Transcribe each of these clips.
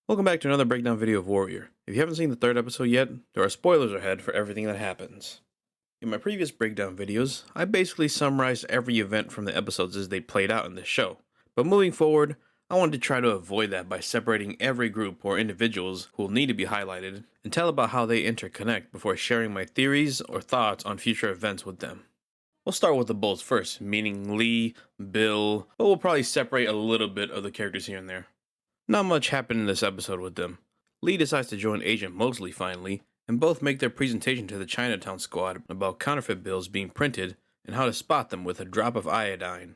Welcome back to another breakdown video of Warrior. If you haven't seen the third episode yet, there are spoilers ahead for everything that happens. In my previous breakdown videos, I basically summarized every event from the episodes as they played out in this show. But moving forward, I wanted to try to avoid that by separating every group or individuals who will need to be highlighted and tell about how they interconnect before sharing my theories or thoughts on future events with them. We'll start with the Bulls first, meaning Lee, Bill, but we'll probably separate a little bit of the characters here and there. Not much happened in this episode with them. Lee decides to join Agent Mosley finally, and both make their presentation to the Chinatown squad about counterfeit bills being printed and how to spot them with a drop of iodine.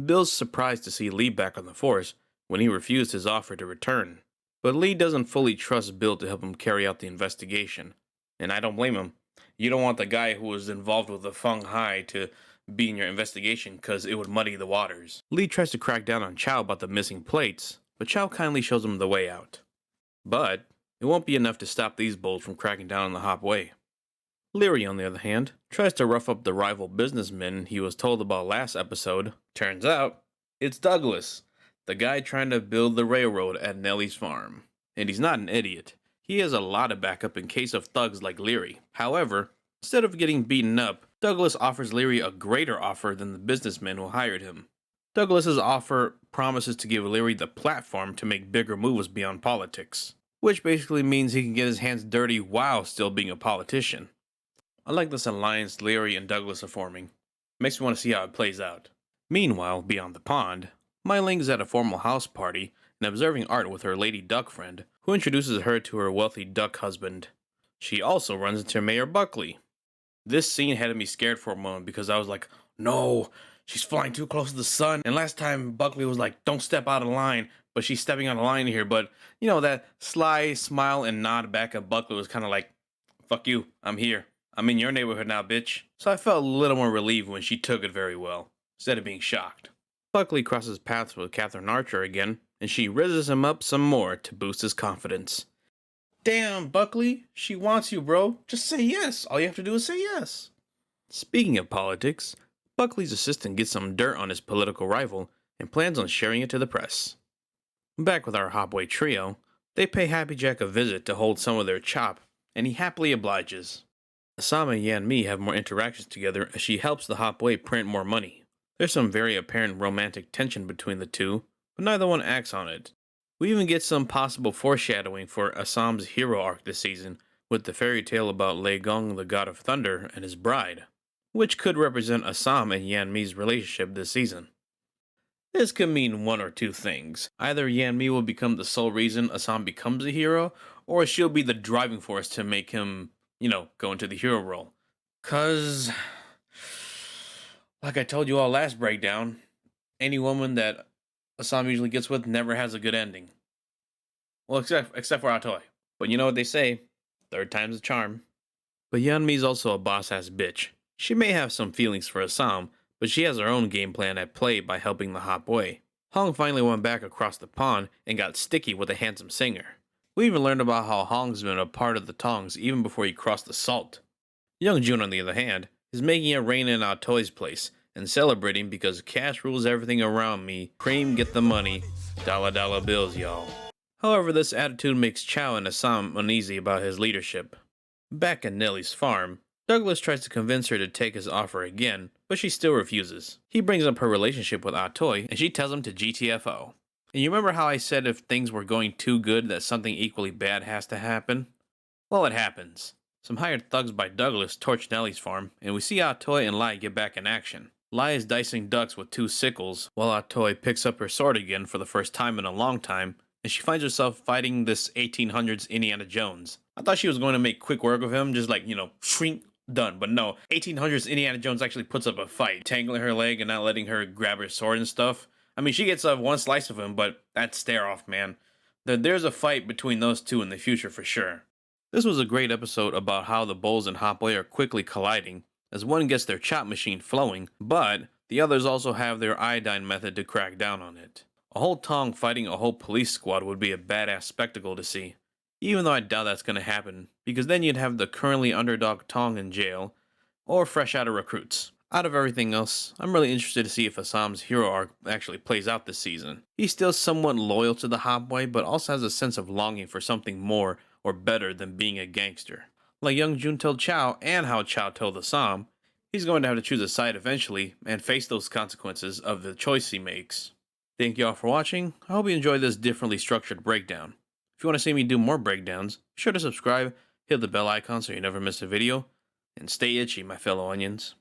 Bill's surprised to see Lee back on the force when he refused his offer to return. But Lee doesn't fully trust Bill to help him carry out the investigation, and I don't blame him. You don't want the guy who was involved with the Feng Hai to be in your investigation because it would muddy the waters. Lee tries to crack down on Chow about the missing plates, but Chow kindly shows him the way out. But it won't be enough to stop these bulls from cracking down on the Hop Way. Leary, on the other hand, tries to rough up the rival businessman he was told about last episode. Turns out, it's Douglas, the guy trying to build the railroad at Nellie's farm. And he's not an idiot. He has a lot of backup in case of thugs like Leary. However, instead of getting beaten up, Douglas offers Leary a greater offer than the businessman who hired him. Douglas's offer promises to give Leary the platform to make bigger moves beyond politics, which basically means he can get his hands dirty while still being a politician. I like this alliance Leary and Douglas are forming. Makes me want to see how it plays out. Meanwhile, beyond the pond, Mai Ling is at a formal house party and observing art with her lady duck friend, who introduces her to her wealthy duck husband. She also runs into Mayor Buckley. This scene had me scared for a moment because I was like, no, she's flying too close to the sun. And last time Buckley was like, don't step out of line, but she's stepping out of line here. But, that sly smile and nod back at Buckley was kind of like, fuck you, I'm here. I'm in your neighborhood now, bitch. So I felt a little more relieved when she took it very well, instead of being shocked. Buckley crosses paths with Catherine Archer again, and she rizzes him up some more to boost his confidence. Damn, Buckley, she wants you, bro. Just say yes. All you have to do is say yes. Speaking of politics, Buckley's assistant gets some dirt on his political rival and plans on sharing it to the press. Back with our Hop Way trio, they pay Happy Jack a visit to hold some of their chop, and he happily obliges. Assam and Yan Mi have more interactions together as she helps the Hop Way print more money. There's some very apparent romantic tension between the two, but neither one acts on it. We even get some possible foreshadowing for Assam's hero arc this season, with the fairy tale about Lei Gong, the god of thunder, and his bride, which could represent Assam and Yan Mi's relationship this season. This could mean one or two things. Either Yan Mi will become the sole reason Assam becomes a hero, or she'll be the driving force to make him, go into the hero role. Cause, like I told you all last breakdown, any woman that Assam usually gets with never has a good ending. Well, except for Atoy. But you know what they say, third time's a charm. But Yeonmi's also a boss-ass bitch. She may have some feelings for Assam, but she has her own game plan at play by helping the Hop Way. Hong finally went back across the pond and got sticky with a handsome singer. We even learned about how Hong's been a part of the Tongs even before he crossed the salt. Young Jun, on the other hand, is making it rain in Atoy's place and celebrating because cash rules everything around me. Cream get the money. Dollar bills, y'all. However, this attitude makes Chow and Assam uneasy about his leadership. Back at Nellie's farm, Douglas tries to convince her to take his offer again, but she still refuses. He brings up her relationship with Atoy, and she tells him to GTFO. And you remember how I said if things were going too good that something equally bad has to happen? Well, it happens. Some hired thugs by Douglas torch Nellie's farm, and we see Atoy and Lai get back in action. Lai is dicing ducks with two sickles, while Atoy picks up her sword again for the first time in a long time, and she finds herself fighting this 1800s Indiana Jones. I thought she was going to make quick work of him, just like, shrink, done. But no, 1800s Indiana Jones actually puts up a fight, tangling her leg and not letting her grab her sword and stuff. I mean, she gets one slice of him, but that's stare off, man. There's a fight between those two in the future for sure. This was a great episode about how the Bulls and Hop Way are quickly colliding, as one gets their chop machine flowing, but the others also have their iodine method to crack down on it. A whole Tong fighting a whole police squad would be a badass spectacle to see. Even though I doubt that's going to happen, because then you'd have the currently underdog Tong in jail, or fresh out of recruits. Out of everything else, I'm really interested to see if Assam's hero arc actually plays out this season. He's still somewhat loyal to the Hopway, but also has a sense of longing for something more or better than being a gangster. Like young Jun told Chow and how Chow told Assam, he's going to have to choose a side eventually and face those consequences of the choice he makes. Thank you all for watching. I hope you enjoyed this differently structured breakdown. If you want to see me do more breakdowns, be sure to subscribe, hit the bell icon so you never miss a video, and stay itchy, my fellow onions.